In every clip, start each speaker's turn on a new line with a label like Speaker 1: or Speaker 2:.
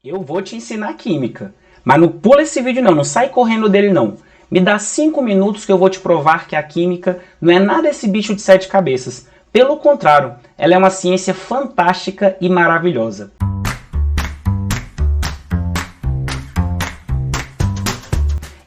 Speaker 1: Eu vou te ensinar química, mas não pula esse vídeo não sai correndo dele não. Me dá 5 minutos que eu vou te provar que a química não é nada esse bicho de 7 cabeças. Pelo contrário, ela é uma ciência fantástica e maravilhosa.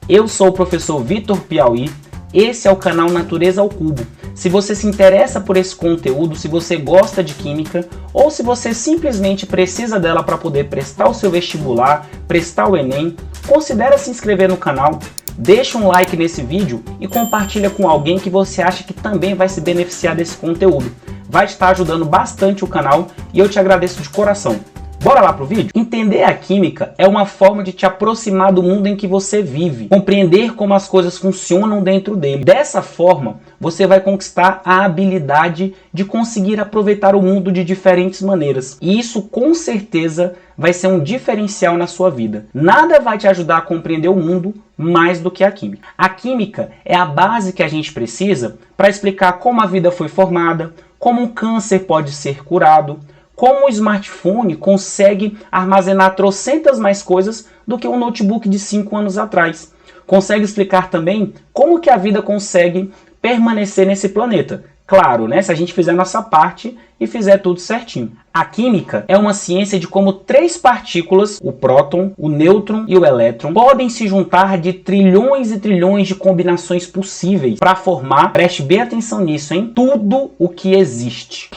Speaker 1: Eu sou o professor Vitor Piauí, esse é o canal Natureza ao Cubo. Se você se interessa por esse conteúdo, se você gosta de química ou se você simplesmente precisa dela para poder prestar o seu vestibular, prestar o Enem, considere se inscrever no canal, deixa um like nesse vídeo e compartilha com alguém que você acha que também vai se beneficiar desse conteúdo. Vai estar ajudando bastante o canal e eu te agradeço de coração. Bora lá pro vídeo? Entender a química é uma forma de te aproximar do mundo em que você vive, compreender como as coisas funcionam dentro dele. Dessa forma, você vai conquistar a habilidade de conseguir aproveitar o mundo de diferentes maneiras. E isso com certeza vai ser um diferencial na sua vida. Nada vai te ajudar a compreender o mundo mais do que a química. A química é a base que a gente precisa para explicar como a vida foi formada, como um câncer pode ser curado, como o smartphone consegue armazenar trocentas mais coisas do que um notebook de 5 anos atrás. Consegue explicar também como que a vida consegue permanecer nesse planeta. Claro, né? Se a gente fizer a nossa parte e fizer tudo certinho. A química é uma ciência de como 3 partículas, o próton, o nêutron e o elétron, podem se juntar de trilhões e trilhões de combinações possíveis para formar, preste bem atenção nisso, hein? Tudo o que existe.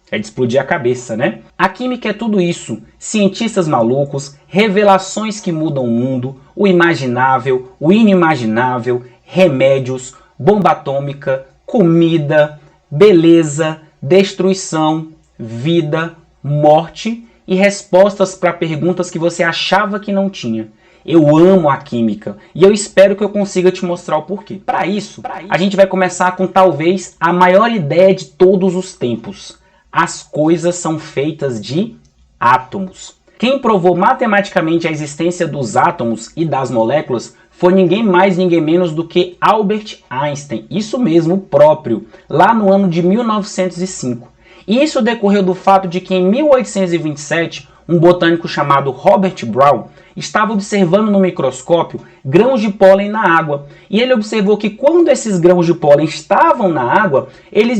Speaker 1: É de explodir a cabeça, né? A química é tudo isso. Cientistas malucos, revelações que mudam o mundo, o imaginável, o inimaginável, remédios, bomba atômica, comida, beleza, destruição, vida, morte e respostas para perguntas que você achava que não tinha. Eu amo a química e eu espero que eu consiga te mostrar o porquê. Para isso, a gente vai começar com talvez a maior ideia de todos os tempos. As coisas são feitas de átomos. Quem provou matematicamente a existência dos átomos e das moléculas foi ninguém mais, ninguém menos do que Albert Einstein. Isso mesmo, próprio, lá no ano de 1905. E isso decorreu do fato de que em 1827, um botânico chamado Robert Brown estava observando no microscópio grãos de pólen na água. E ele observou que quando esses grãos de pólen estavam na água, eles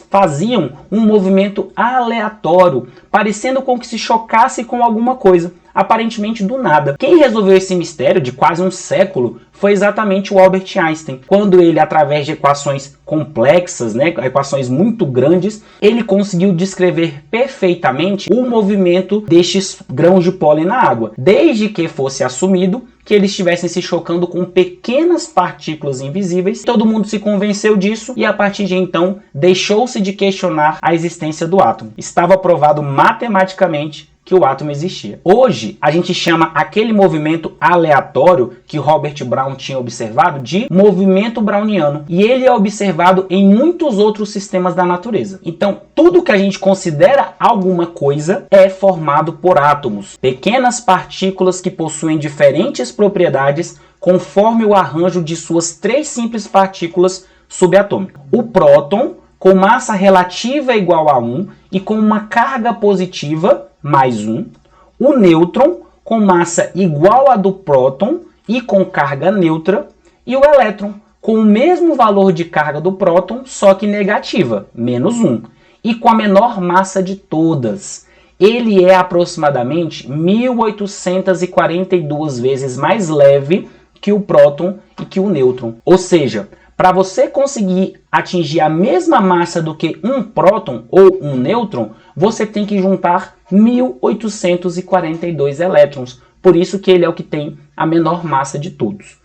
Speaker 1: faziam um movimento aleatório, parecendo com que se chocasse com alguma coisa, aparentemente do nada. Quem resolveu esse mistério de quase um século foi exatamente o Albert Einstein, quando ele, através de equações complexas, equações muito grandes, ele conseguiu descrever perfeitamente o movimento destes grãos de pólen na água, desde que fosse assumido que eles estivessem se chocando com pequenas partículas invisíveis. Todo mundo se convenceu disso e a partir de então deixou-se de questionar a existência do átomo. Estava provado matematicamente que o átomo existia. Hoje, a gente chama aquele movimento aleatório que Robert Brown tinha observado de movimento browniano. E ele é observado em muitos outros sistemas da natureza. Então, tudo que a gente considera alguma coisa é formado por átomos. Pequenas partículas que possuem diferentes propriedades conforme o arranjo de suas 3 simples partículas subatômicas. O próton, com massa relativa igual a 1 e com uma carga positiva mais 1, o nêutron com massa igual a do próton e com carga neutra, e o elétron com o mesmo valor de carga do próton, só que negativa, menos 1, e com a menor massa de todas. Ele é aproximadamente 1842 vezes mais leve que o próton e que o nêutron. Ou seja, para você conseguir atingir a mesma massa do que um próton ou um nêutron, você tem que juntar 1842 elétrons. Por isso que ele é o que tem a menor massa de todos.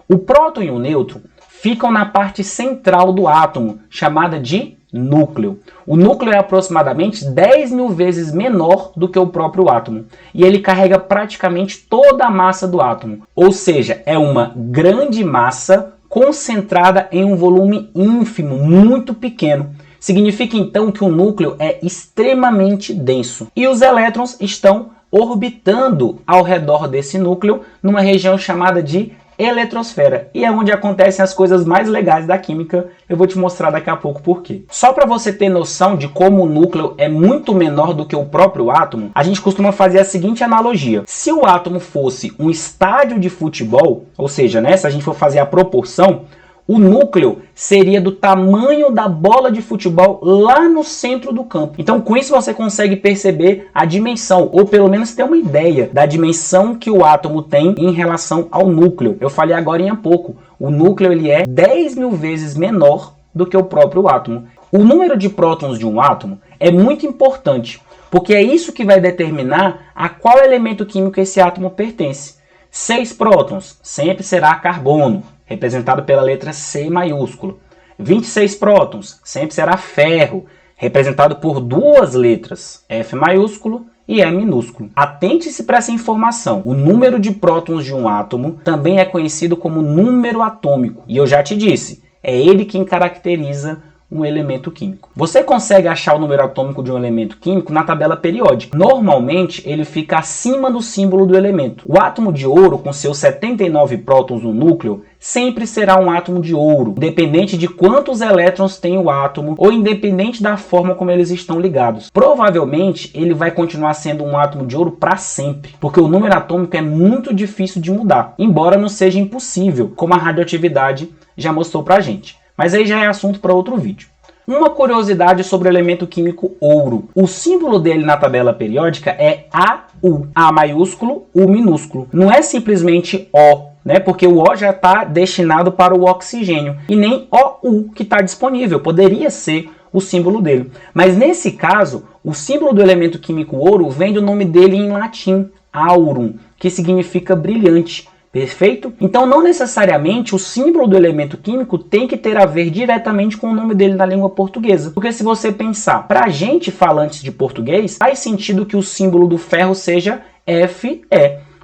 Speaker 1: O próton e o nêutron ficam na parte central do átomo, chamada de núcleo. O núcleo é aproximadamente 10.000 vezes menor do que o próprio átomo. E ele carrega praticamente toda a massa do átomo. Ou seja, é uma grande massa concentrada em um volume ínfimo, muito pequeno. Significa então que o núcleo é extremamente denso. E os elétrons estão orbitando ao redor desse núcleo numa região chamada de eletrosfera. E é onde acontecem as coisas mais legais da química. Eu vou te mostrar daqui a pouco por quê. Só para você ter noção de como o núcleo é muito menor do que o próprio átomo, a gente costuma fazer a seguinte analogia. Se o átomo fosse um estádio de futebol, ou seja, né, se a gente for fazer a proporção, o núcleo seria do tamanho da bola de futebol lá no centro do campo. Então, com isso você consegue perceber a dimensão, ou pelo menos ter uma ideia da dimensão que o átomo tem em relação ao núcleo. Eu falei agora há pouco, o núcleo ele é 10.000 vezes menor do que o próprio átomo. O número de prótons de um átomo é muito importante, porque é isso que vai determinar a qual elemento químico esse átomo pertence. 6 prótons sempre será carbono, representado pela letra C maiúsculo. 26 prótons sempre será ferro, representado por duas letras, F maiúsculo e E minúsculo. Atente-se para essa informação. O número de prótons de um átomo também é conhecido como número atômico. E eu já te disse, é ele quem caracteriza um elemento químico. Você consegue achar o número atômico de um elemento químico na tabela periódica. Normalmente, ele fica acima do símbolo do elemento. O átomo de ouro, com seus 79 prótons no núcleo, sempre será um átomo de ouro, independente de quantos elétrons tem o átomo ou independente da forma como eles estão ligados. Provavelmente, ele vai continuar sendo um átomo de ouro para sempre, porque o número atômico é muito difícil de mudar, embora não seja impossível, como a radioatividade já mostrou pra gente. Mas aí já é assunto para outro vídeo. Uma curiosidade sobre o elemento químico ouro. O símbolo dele na tabela periódica é AU. A maiúsculo, U minúsculo. Não é simplesmente O, né? Porque o O já está destinado para o oxigênio. E nem OU que está disponível. Poderia ser o símbolo dele. Mas nesse caso, o símbolo do elemento químico ouro vem do nome dele em latim, aurum, que significa brilhante. Perfeito? Então não necessariamente o símbolo do elemento químico tem que ter a ver diretamente com o nome dele na língua portuguesa. Porque se você pensar, para a gente falantes de português, faz sentido que o símbolo do ferro seja Fe,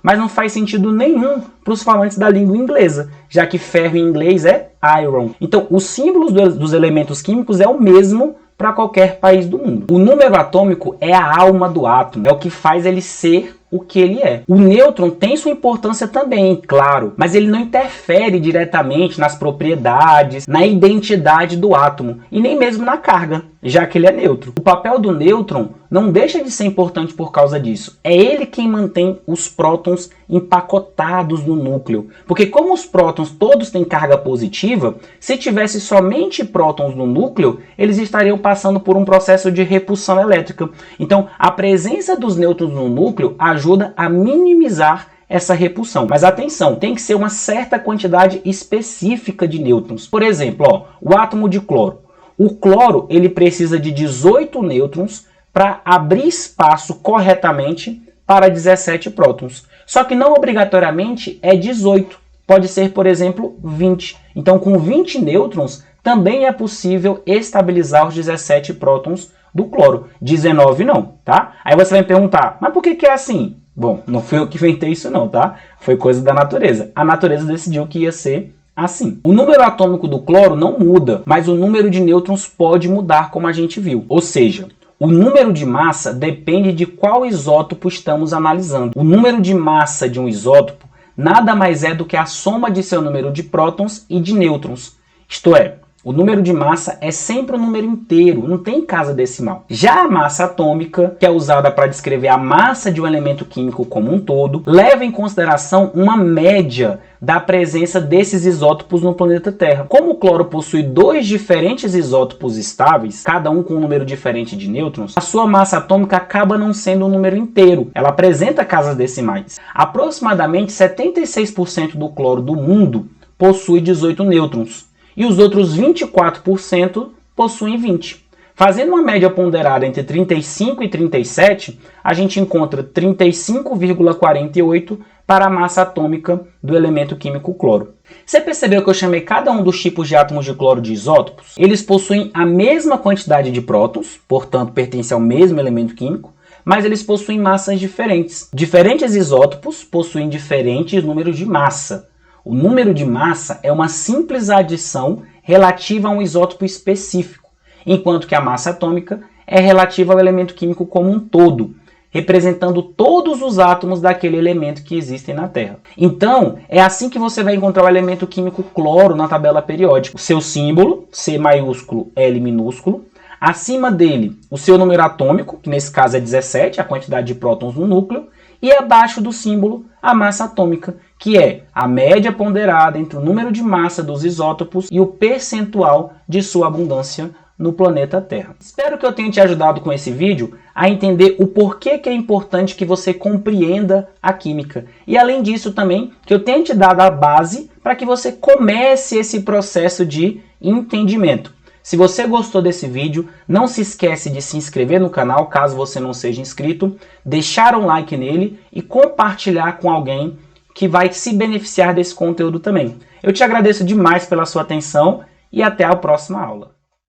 Speaker 1: mas não faz sentido nenhum para os falantes da língua inglesa, já que ferro em inglês é iron. Então os símbolos dos elementos químicos é o mesmo para qualquer país do mundo. O número atômico é a alma do átomo, é o que faz ele ser o que ele é. O nêutron tem sua importância também, claro, mas ele não interfere diretamente nas propriedades, na identidade do átomo e nem mesmo na carga, já que ele é neutro. O papel do nêutron não deixa de ser importante por causa disso. É ele quem mantém os prótons empacotados no núcleo. Porque como os prótons todos têm carga positiva, se tivesse somente prótons no núcleo, eles estariam passando por um processo de repulsão elétrica. Então, a presença dos nêutrons no núcleo ajuda a minimizar essa repulsão. Mas atenção, tem que ser uma certa quantidade específica de nêutrons. Por exemplo, o átomo de cloro. O cloro ele precisa de 18 nêutrons para abrir espaço corretamente para 17 prótons. Só que não obrigatoriamente é 18. Pode ser, por exemplo, 20. Então, com 20 nêutrons, também é possível estabilizar os 17 prótons do cloro. 19 não, tá? Aí você vai me perguntar, mas por que é assim? Bom, não fui eu que inventei isso não, tá? Foi coisa da natureza. A natureza decidiu que ia ser assim. O número atômico do cloro não muda, mas o número de nêutrons pode mudar, como a gente viu. Ou seja, o número de massa depende de qual isótopo estamos analisando. O número de massa de um isótopo nada mais é do que a soma de seu número de prótons e de nêutrons. Isto é, o número de massa é sempre um número inteiro, não tem casa decimal. Já a massa atômica, que é usada para descrever a massa de um elemento químico como um todo, leva em consideração uma média da presença desses isótopos no planeta Terra. Como o cloro possui dois diferentes isótopos estáveis, cada um com um número diferente de nêutrons, a sua massa atômica acaba não sendo um número inteiro. Ela apresenta casas decimais. Aproximadamente 76% do cloro do mundo possui 18 nêutrons. E os outros 24% possuem 20. Fazendo uma média ponderada entre 35 e 37, a gente encontra 35,48 para a massa atômica do elemento químico cloro. Você percebeu que eu chamei cada um dos tipos de átomos de cloro de isótopos? Eles possuem a mesma quantidade de prótons, portanto pertencem ao mesmo elemento químico, mas eles possuem massas diferentes. Diferentes isótopos possuem diferentes números de massa. O número de massa é uma simples adição relativa a um isótopo específico, enquanto que a massa atômica é relativa ao elemento químico como um todo. representando todos os átomos daquele elemento que existem na Terra. Então, é assim que você vai encontrar o elemento químico cloro na tabela periódica. O seu símbolo, C maiúsculo, L minúsculo. Acima dele, o seu número atômico, que nesse caso é 17, a quantidade de prótons no núcleo. E abaixo do símbolo, a massa atômica, que é a média ponderada entre o número de massa dos isótopos e o percentual de sua abundância no planeta Terra. Espero que eu tenha te ajudado com esse vídeo a entender o porquê que é importante que você compreenda a química. E além disso também, que eu tenha te dado a base para que você comece esse processo de entendimento. Se você gostou desse vídeo, não se esquece de se inscrever no canal, caso você não seja inscrito, deixar um like nele e compartilhar com alguém que vai se beneficiar desse conteúdo também. Eu te agradeço demais pela sua atenção e até a próxima aula.